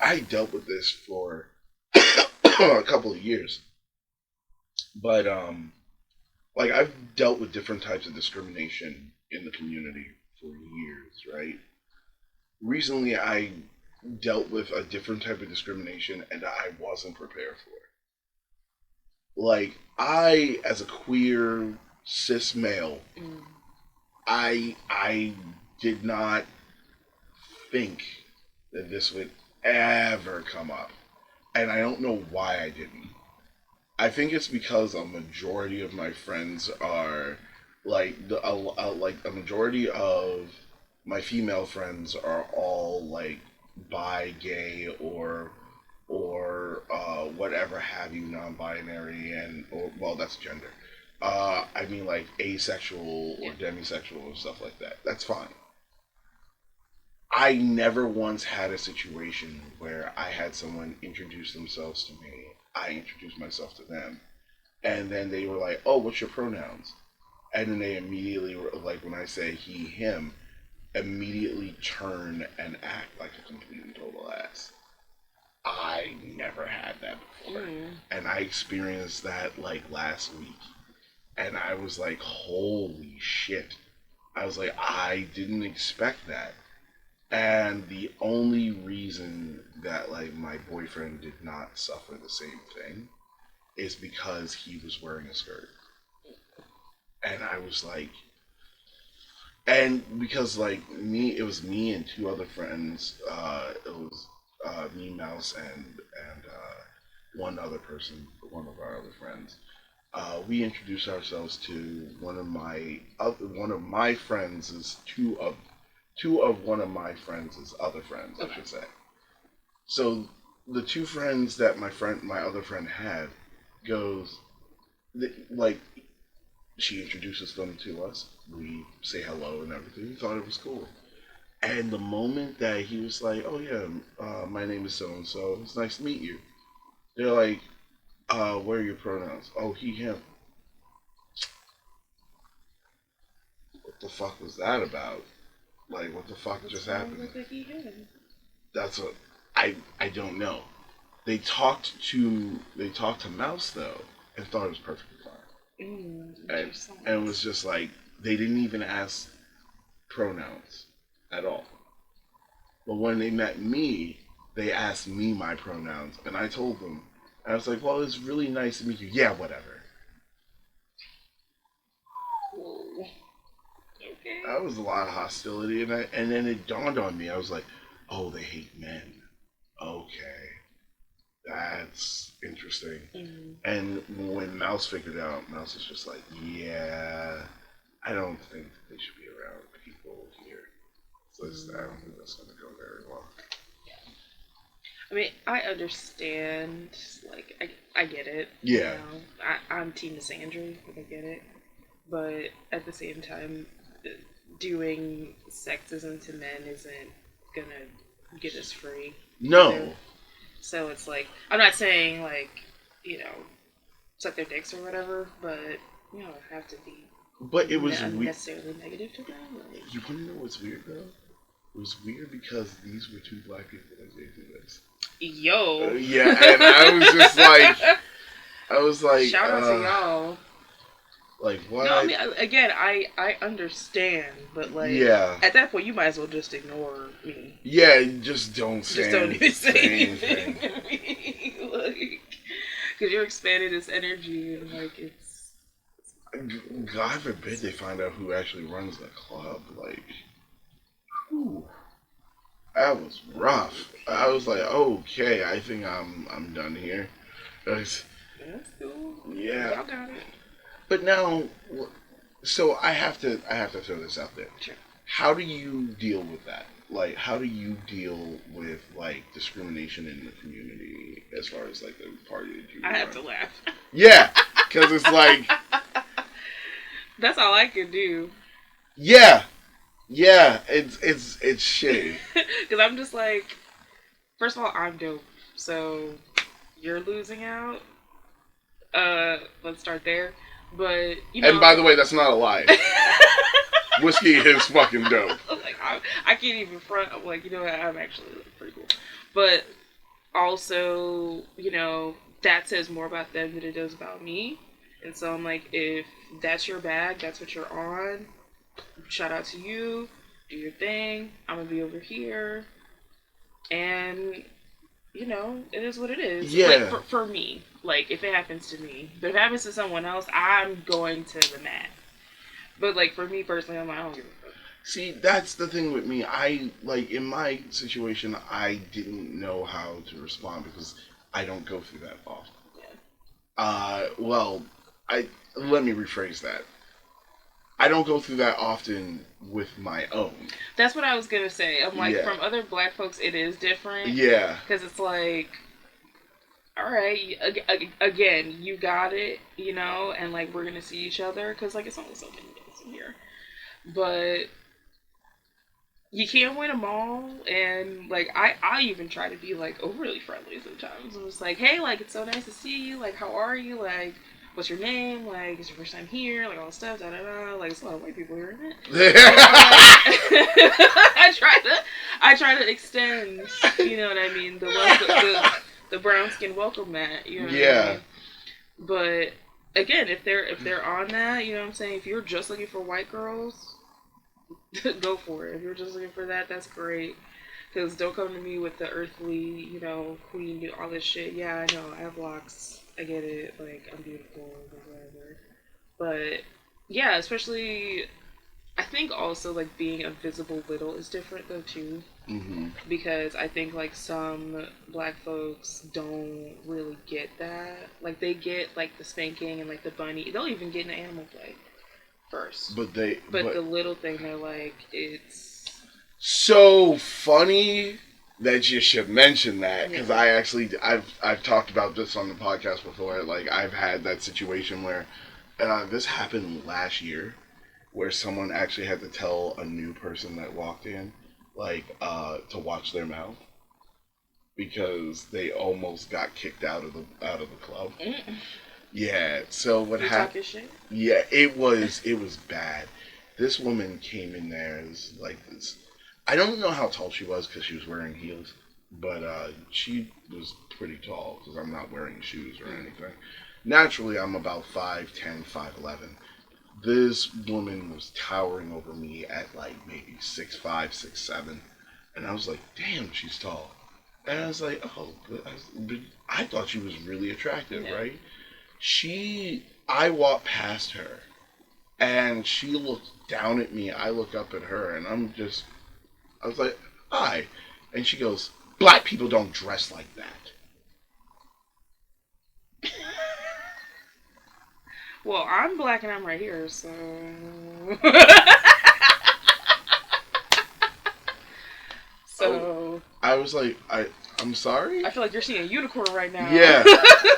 I dealt with this for a couple of years, but like I've dealt with different types of discrimination in the community for years, right? Recently, I dealt with a different type of discrimination, and I wasn't prepared for it. Like I, as a queer cis male, Mm. I did not think that this would ever come up, and I don't know why I didn't. I think it's because a majority of my friends are like a majority of my female friends are all like bi, gay, or whatever have you, non-binary, and or well, that's gender. I mean like asexual or Yeah. demisexual or stuff like that. That's fine. I never once had a situation where I had someone introduce themselves to me. I introduced myself to them, and then they were like, "Oh, what's your pronouns?" And then they immediately were like, when I say he, him, immediately turn and act like a complete and total ass. I never had that before, Mm. and I experienced that like last week, and I was like, "Holy shit!" I was like, I didn't expect that. And the only reason that like my boyfriend did not suffer the same thing is because he was wearing a skirt. And I was like, and because like me, it was me and two other friends. It was me, Mouse, and one other person, one of our other friends. We introduced ourselves to one of my friends is two of one of my friends' other friends, I Okay. should say. So the two friends that my other friend had, goes like she introduces them to us. We say hello and everything. We thought it was cool. And the moment that he was like, "Oh yeah, my name is so and so. It's nice to meet you." They're like, "What are your pronouns?" "Oh, he, him." What the fuck was that about? Like, what the fuck What's just wrong happened? with the he him? That's what I don't know. They talked to Mouse though and thought it was perfectly fine. And Interesting. and it was just like they didn't even ask pronouns at all. But when they met me, they asked me my pronouns and I told them. And I was like, "Well, it's really nice to meet you." "Yeah, whatever." Whoa. Okay. That was a lot of hostility, and then it dawned on me. I was like, "Oh, they hate men. Okay, that's interesting." Mm. And when Mouse figured it out, Mouse was just like, "Yeah, I don't think they should be around people here. So I don't think that's going to go very well." I mean, I understand. Like, I get it. You Yeah, know, I'm Team Sandry. I get it. But at the same time, doing sexism to men isn't gonna get us free either. no, So it's like, I'm not saying like, you know, suck their dicks or whatever, but you don't have to be but it was weird. unnecessarily negative to them. Like, You want to know what's weird though? It was weird because these were two black people that did this. yo, Yeah, and I was just like, shout out to y'all. like No, I what? mean, again, I understand, but like Yeah, at that point, you might as well just ignore me. yeah. Just don't Just don't even say anything. anything to me, like, because you're expanding this energy and like it's. God forbid they find out who actually runs the club. Like, whew, that was rough. I was like, okay, I think I'm done here. It's- That's cool. Yeah, Y'all got it. but now, so I have to throw this out there. Sure. How do you deal with that? Like, how do you deal with like discrimination in the community as far as like the party that you I have run? to laugh. Yeah, because it's like, That's all I can do. yeah, yeah, it's shitty. Because I'm just like, first of all, I'm dope. So you're losing out. Let's start there. But you know, And by the way, that's not a lie. Whiskey is fucking dope. like I can't even front. I'm like, you know what? I'm actually pretty cool. But also, that says more about them than it does about me. And so I'm like, if that's your bag, that's what you're on. Shout out to you. Do your thing. I'm gonna be over here, and it is what it is. Like Yeah. for me, like if it happens to me, but if it happens to someone else, I'm going to the mat. But like for me personally, I'm like, I don't give a fuck. See, that's the thing with me. I like in my situation, I didn't know how to respond because I don't go through that often. Yeah. Well, I let me rephrase that. I don't go through that often with my own. That's what I was gonna say. I'm like, Yeah. from other black folks, it is different Yeah. because it's like, all right, again, you got it, and like we're gonna see each other because like it's only so many days in here, but you can't win them all. And like I even try to be like overly friendly sometimes. I'm just like, hey, like it's so nice to see you. Like, how are you? Like, what's your name? Like, it's your first time here? Like all this stuff. Da da da. Like, it's a lot of white people here, isn't it? I try to extend. You know what I mean? The brown skin welcome mat. You know what I mean? But again, if they're on that, you know what I'm saying. If you're just looking for white girls, go for it. If you're just looking for that, that's great. Because don't come to me with the earthly, queen, all this shit. Yeah, I know. I have locks. I get it. Like, I'm beautiful, or whatever. But, yeah, especially, I think also, like, being a visible little is different, though, too. Mm-hmm. Because I think, like, some black folks don't really get that. Like, they get, like, the spanking and, like, the bunny. They'll even get into animal play first. But the little thing, they're like, it's so funny that you should mention that because I've talked about this on the podcast before. Like I've had that situation where this happened last year, where someone actually had to tell a new person that walked in, like, to watch their mouth because they almost got kicked out of the club. Yeah. So what happened? Yeah, it was bad. This woman came in there as like this. I don't know how tall she was because she was wearing heels, but she was pretty tall because I'm not wearing shoes or anything. Naturally, I'm about 5'10", 5'11". This woman was towering over me at like maybe 6'5", 6'7", and I was like, "Damn, she's tall." And I was like, "Oh," I thought she was really attractive, Yeah. right? I walked past her and she looked down at me. I look up at her and I was like, hi. And she goes, black people don't dress like that. Well, I'm black and I'm right here, so. So. I was like, I'm sorry? I feel like you're seeing a unicorn right now. Yeah.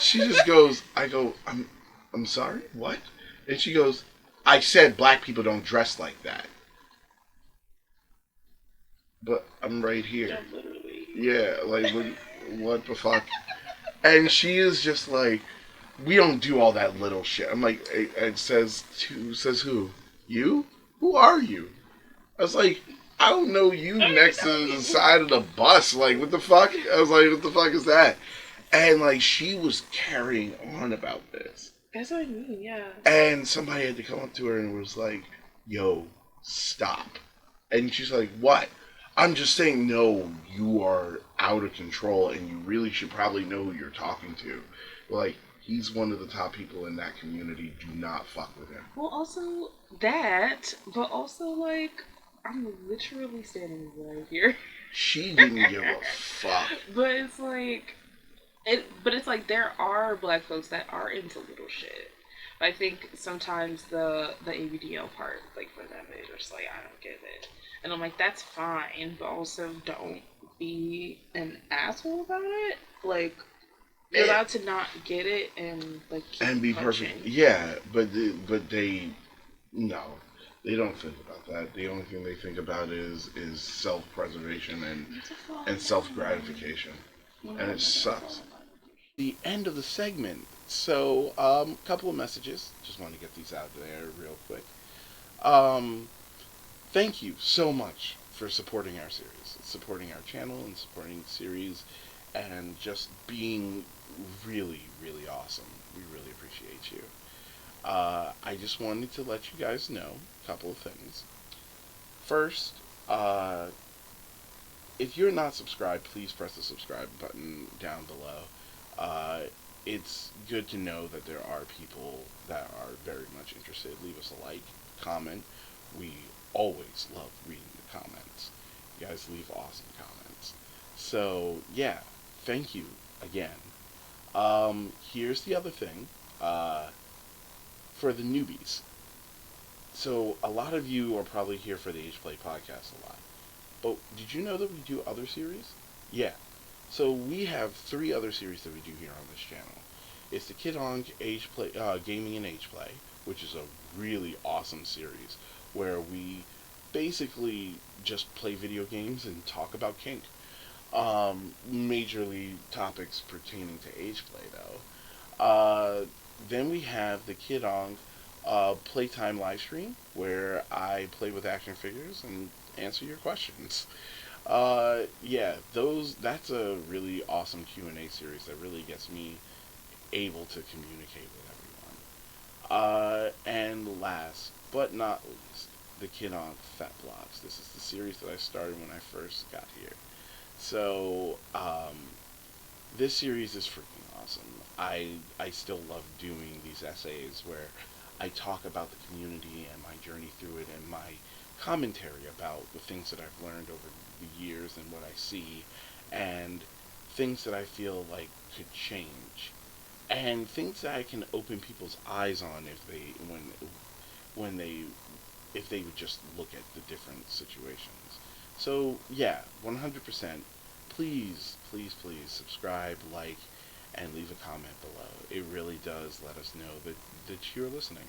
She just goes, I'm sorry? What? And she goes, I said black people don't dress like that. But I'm right here. Yeah, literally. Yeah, like, what the fuck? And she is just like, we don't do all that little shit. I'm like, it says who? You? Who are you? I was like, I don't know you next to the side of the bus. Like, what the fuck? I was like, what the fuck is that? And like, she was carrying on about this. That's what I mean, yeah. And somebody had to come up to her and was like, yo, stop. And she's like, what? I'm just saying, no, you are out of control and you really should probably know who you're talking to. Like, he's one of the top people in that community. Do not fuck with him. Well, also that, but also, like, I'm literally standing right here. She didn't give a fuck. But it's like, there are black folks that are into little shit. But I think sometimes the ABDL part, like, for them, they're just like, I don't get it. And I'm like, that's fine, but also don't be an asshole about it. Like, you're allowed to not get it and like keep and be punching. perfect. Yeah, but they no, they don't think about that. The only thing they think about is self-preservation and self-gratification, and it sucks. The end of the segment. So, couple of messages. Just want to get these out there real quick. Um, Thank you so much for supporting our series, supporting our channel, and supporting the series. and just being really, really awesome. We really appreciate you. I just wanted to let you guys know a couple of things. First, if you're not subscribed, please press the subscribe button down below. Uh, it's good to know that there are people that are very much interested. Leave us a like, comment. We always love reading the comments. You guys leave awesome comments. So, yeah, thank you again. Here's the other thing for the newbies. So, a lot of you are probably here for the Ageplay podcast a lot. But did you know that we do other series? Yeah. So we have 3 other series that we do here on this channel. It's the Kid Ankh Age Play, Gaming and Age Play, which is a really awesome series where we basically just play video games and talk about kink. Majorly topics pertaining to age play, though. Then we have the Kid Ankh Playtime live stream, where I play with action figures and answer your questions. Yeah, that's a really awesome Q&A series that really gets me able to communicate with everyone. And last but not least, the Kid on Fat Blocks. This is the series that I started when I first got here. So, this series is freaking awesome. I still love doing these essays where I talk about the community and my journey through it and my commentary about the things that I've learned over the years and what I see and things that I feel like could change and things that I can open people's eyes on if they when they if they would just look at the different situations. So yeah, 100%. Please, please, please subscribe, like, and leave a comment below. It really does let us know that you're listening.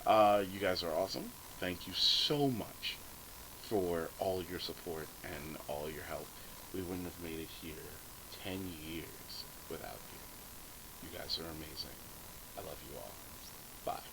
You guys are awesome. Thank you so much for all your support and all your help. We wouldn't have made it here 10 years without you. You guys are amazing. I love you all. Bye.